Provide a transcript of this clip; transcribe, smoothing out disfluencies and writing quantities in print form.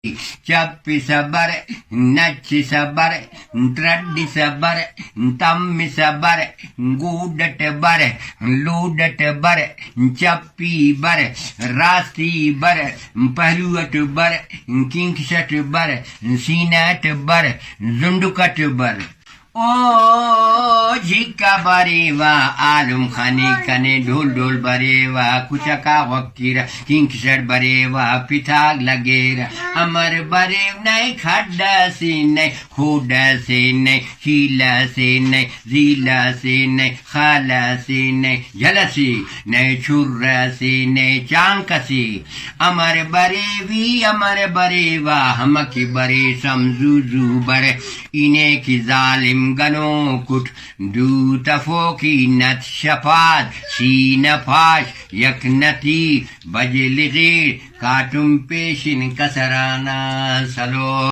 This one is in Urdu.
Cappi sabare, nacci sabare, traddi sabare, tammi sabare, gudate bare, ludate bare, cappi bare, rasti bare, paluat bare, kingshat bare, sinat bare, zundukat bare. او جھکا بریوا عالم خانی کنے ڈھول ڈھول بریوا کچکا وکیرا کنکشر بریوا پتھاگ لگیرا امر بریو نئی کھڈا سے نئی کھوڈا سے نئی شیلا سے نئی زیلا سے نئی خالا سے نئی جلسی نئی چھرا سے نئی چانکسی امر بریوی امر بریوا ہمکی بری سمزوزو بڑے اینے کی ظالم گنو کٹ دو تفوکی نت شفاد سین پاش یک نتی بجل غیر کاتم پیشن کسرانا سلو